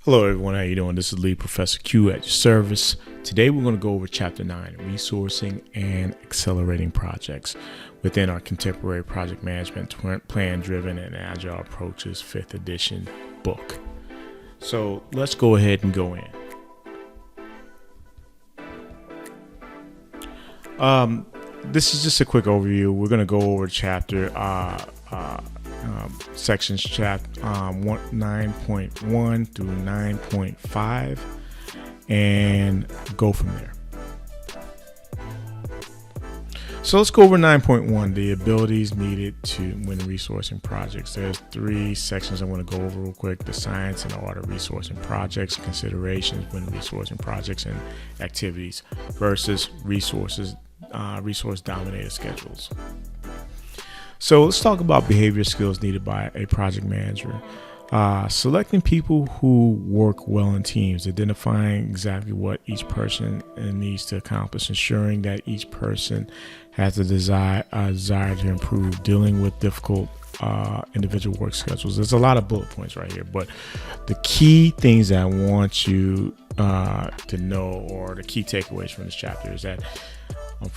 Hello everyone, how you doing? This is Lead Professor Q at your service. Today we're going to go over Chapter 9, Resourcing and Accelerating Projects within our Contemporary Project Management Plan-Driven and Agile Approaches 5th edition book. So let's go ahead and go in. This is just a quick overview. We're going to go over chapter sections 9.1 through 9.5 and go from there. So let's go over 9.1, the abilities needed to win resourcing projects. There's three sections I want to go over real quick: the science and art of resourcing projects, considerations when resourcing projects, and activities versus resource dominated schedules. So let's talk about behavior skills needed by a project manager. Selecting people who work well in teams, identifying exactly what each person needs to accomplish, ensuring that each person has a desire to improve, dealing with difficult individual work schedules. There's a lot of bullet points right here, but the key things that I want you to know, or the key takeaways from this chapter, is that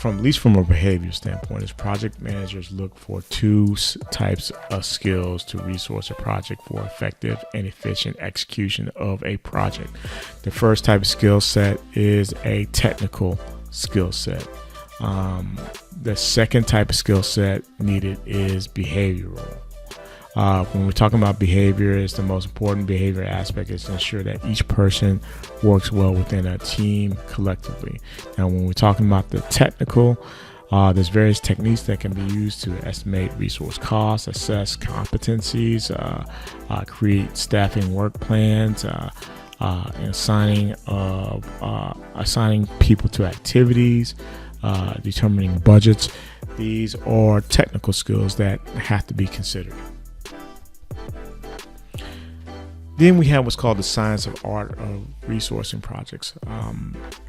at least from a behavior standpoint, is project managers look for two types of skills to resource a project for effective and efficient execution of a project. The first type of skill set is a technical skill set. The second type of skill set needed is behavioral. When we're talking about behavior, it's the most important behavior aspect is to ensure that each person works well within a team collectively. Now, when we're talking about the technical, there's various techniques that can be used to estimate resource costs, assess competencies, create staffing work plans, assigning people to activities, determining budgets. These are technical skills that have to be considered. Then we have what's called the science of art of resourcing projects.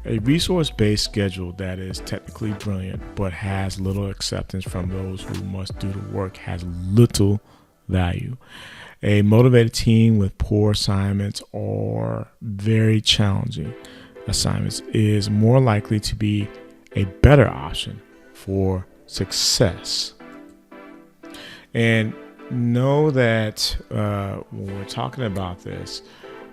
A resource-based schedule that is technically brilliant but has little acceptance from those who must do the work has little value. A motivated team with poor assignments or very challenging assignments is more likely to be a better option for success. And know that when we're talking about this,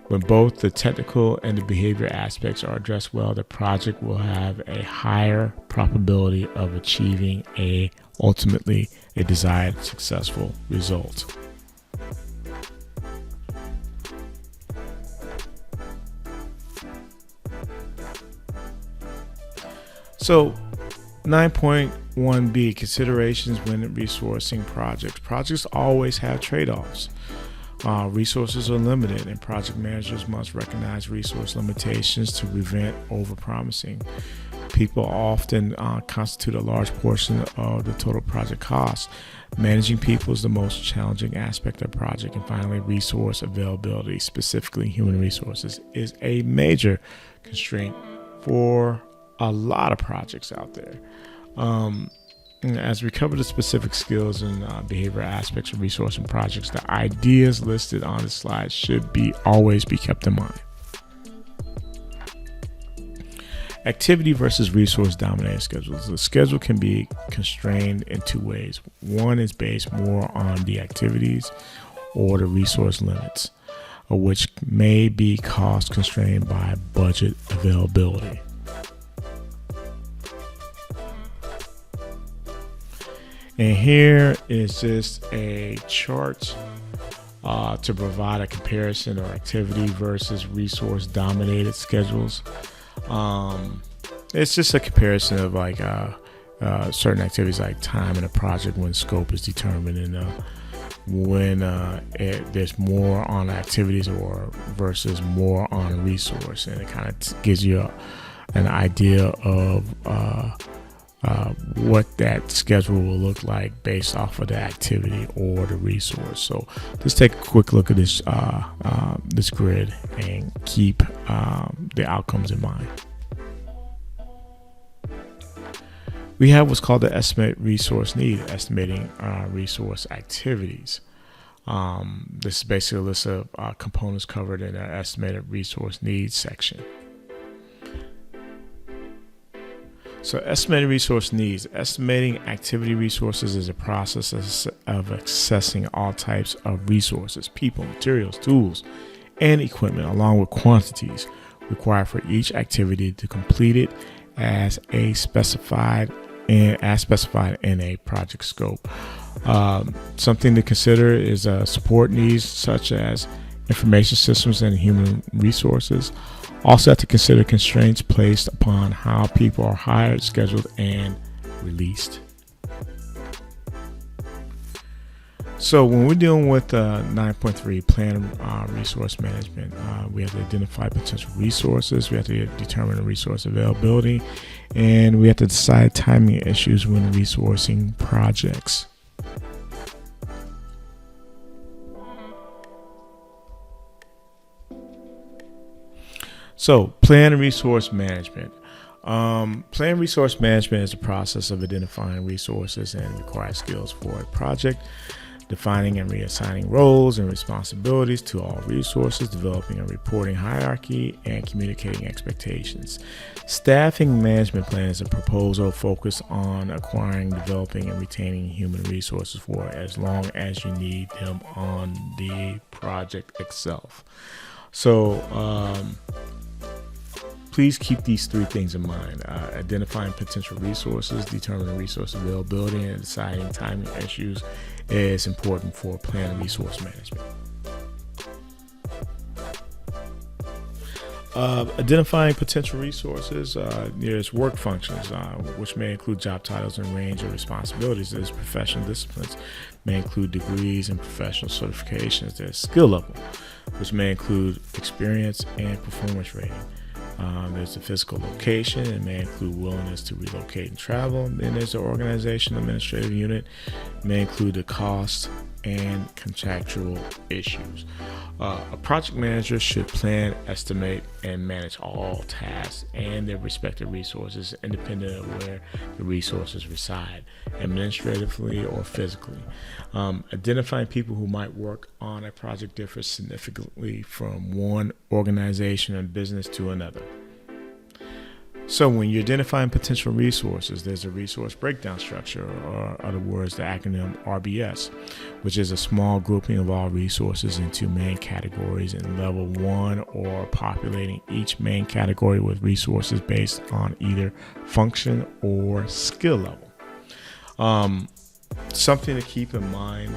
when both the technical and the behavior aspects are addressed well, the project will have a higher probability of achieving ultimately a desired successful result. So 9.1b, considerations when resourcing projects. Projects always have trade-offs. Resources are limited, and project managers must recognize resource limitations to prevent overpromising. People often constitute a large portion of the total project cost. Managing people is the most challenging aspect of the project. And finally, resource availability, specifically human resources, is a major constraint for a lot of projects out there. As we cover the specific skills and behavior aspects of resourcing projects, the ideas listed on the slide should always be kept in mind. Activity versus resource dominated schedules. The schedule can be constrained in two ways. One is based more on the activities or the resource limits, which may be cost constrained by budget availability. And here is just a chart to provide a comparison of activity versus resource dominated schedules. It's just a comparison of like certain activities like time in a project when scope is determined, and when there's more on activities or versus more on a resource, and it kind of gives you an idea of what that schedule will look like based off of the activity or the resource. So let's take a quick look at this grid and keep the outcomes in mind. We have what's called the estimate resource need, estimating resource activities. This is basically a list of components covered in our estimated resource needs section. So estimated resource needs. Estimating activity resources is a process of assessing all types of resources, people, materials, tools, and equipment, along with quantities required for each activity to complete it as specified in a project scope. Something to consider is support needs such as information systems and human resources. Also have to consider constraints placed upon how people are hired, scheduled, and released. So when we're dealing with 9.3 plan resource management, we have to identify potential resources, we have to determine the resource availability, and we have to decide timing issues when resourcing projects. So plan and resource management. Plan resource management is a process of identifying resources and required skills for a project, defining and reassigning roles and responsibilities to all resources, developing a reporting hierarchy, and communicating expectations. Staffing management plan is a proposal focused on acquiring, developing, and retaining human resources for as long as you need them on the project itself. So, please keep these three things in mind. Identifying potential resources, determining resource availability, and deciding timing issues is important for plan and resource management. Identifying potential resources, there's work functions, which may include job titles and range of responsibilities. There's professional disciplines, may include degrees and professional certifications. There's skill level, which may include experience and performance rating. There's the physical location. It may include willingness to relocate and travel. Then there's the organization administrative unit. It may include the cost and contractual issues. A project manager should plan, estimate, and manage all tasks and their respective resources independent of where the resources reside, administratively or physically. Identifying people who might work on a project differs significantly from one organization and business to another. So when you're identifying potential resources, there's a resource breakdown structure, or other words, the acronym RBS, which is a small grouping of all resources into main categories in level 1, or populating each main category with resources based on either function or skill level. Something to keep in mind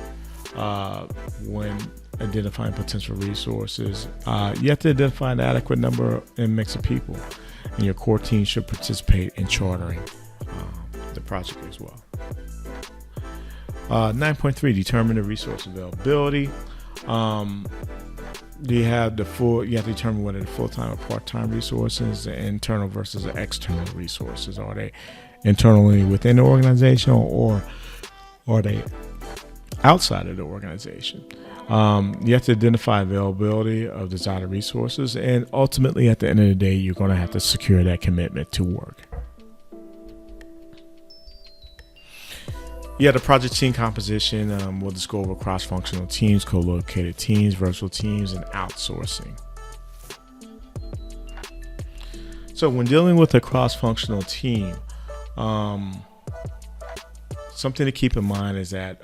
when identifying potential resources, you have to identify an adequate number and mix of people, and your core team should participate in chartering the project as well. 9.3, determine the resource availability. You have to determine whether the full-time or part-time resources, the internal versus the external resources. Are they internally within the organization, or are they outside of the organization? You have to identify availability of desired resources, and ultimately at the end of the day, you're going to have to secure that commitment to work. The project team composition. We'll just go over cross-functional teams, co-located teams, virtual teams, and outsourcing. So when dealing with a cross-functional team, something to keep in mind is that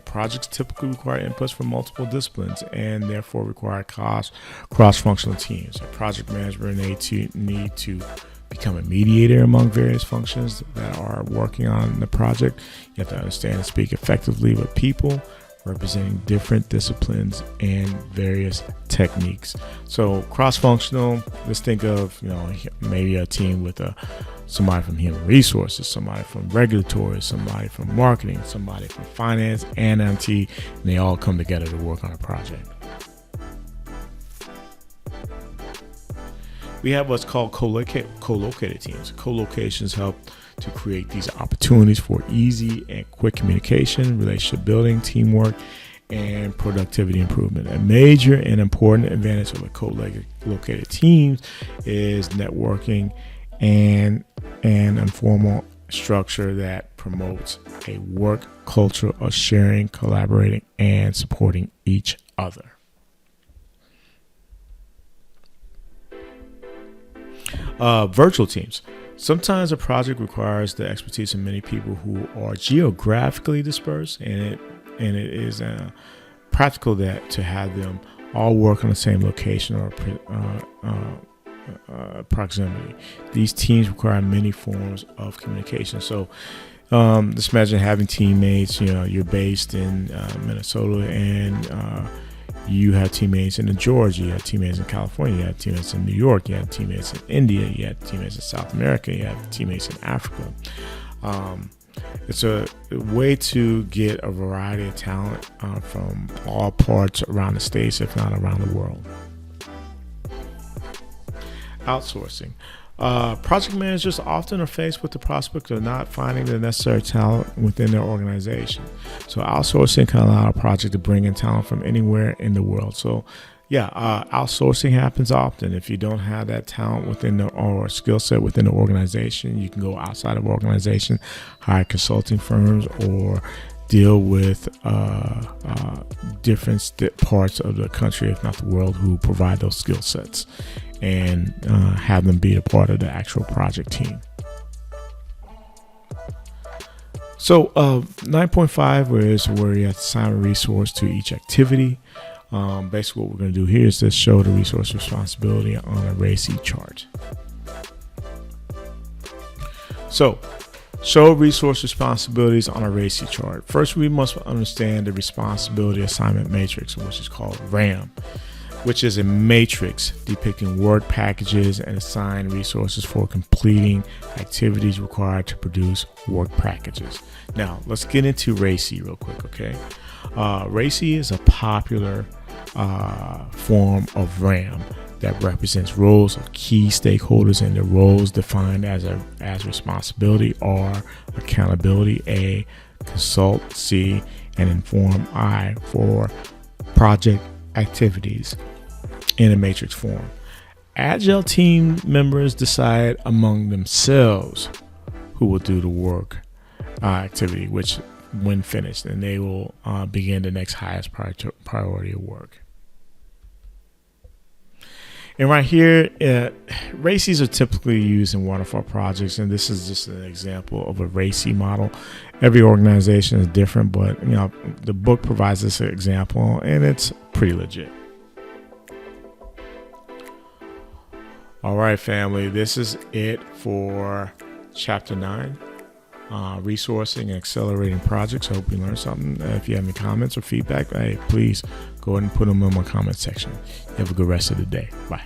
projects typically require inputs from multiple disciplines and therefore require cross-functional teams. A project manager need to become a mediator among various functions that are working on the project. You have to understand and speak effectively with people representing different disciplines and various techniques. So cross-functional, let's think of maybe a team with somebody from human resources, somebody from regulatory, somebody from marketing, somebody from finance and MT, and they all come together to work on a project. We have what's called co-located teams. Co-locations help to create these opportunities for easy and quick communication, relationship building, teamwork, and productivity improvement. A major and important advantage of a co-located teams is networking and an informal structure that promotes a work culture of sharing, collaborating, and supporting each other. Virtual teams. Sometimes a project requires the expertise of many people who are geographically dispersed, and it is practical that to have them all work on the same location or proximity. These teams require many forms of communication. So let's imagine having teammates. You're based in Minnesota, and you have teammates in Georgia, you have teammates in California, you have teammates in New York, you have teammates in India, you have teammates in South America, you have teammates in Africa. It's a way to get a variety of talent from all parts around the states, if not around the world. Outsourcing. Project managers often are faced with the prospect of not finding the necessary talent within their organization. So outsourcing can allow a project to bring in talent from anywhere in the world. So outsourcing happens often. If you don't have that talent within or skill set within the organization, you can go outside of organization, hire consulting firms, or deal with different parts of the country, if not the world, who provide those skill sets, and have them be a part of the actual project team. So 9.5 is where you have to assign a resource to each activity. Basically what we're going to do here is to show the resource responsibility on a RACI chart. So show resource responsibilities on a RACI chart. First, we must understand the responsibility assignment matrix, which is called RAM, which is a matrix depicting work packages and assigned resources for completing activities required to produce work packages. Now, let's get into RACI real quick, okay? RACI is a popular form of RAM that represents roles of key stakeholders, and the roles defined as responsibility are accountability A, consult C, and inform I for project activities in a matrix form. Agile team members decide among themselves who will do the work activity, which when finished, and they will begin the next highest priority of work. And right here, RACIs are typically used in waterfall projects, and this is just an example of a RACI model. Every organization is different, but the book provides us an example, and it's pretty legit. All right, family, this is it for Chapter 9, Resourcing and Accelerating Projects. I hope you learned something. If you have any comments or feedback, please go ahead and put them in my comment section. You have a good rest of the day. Bye.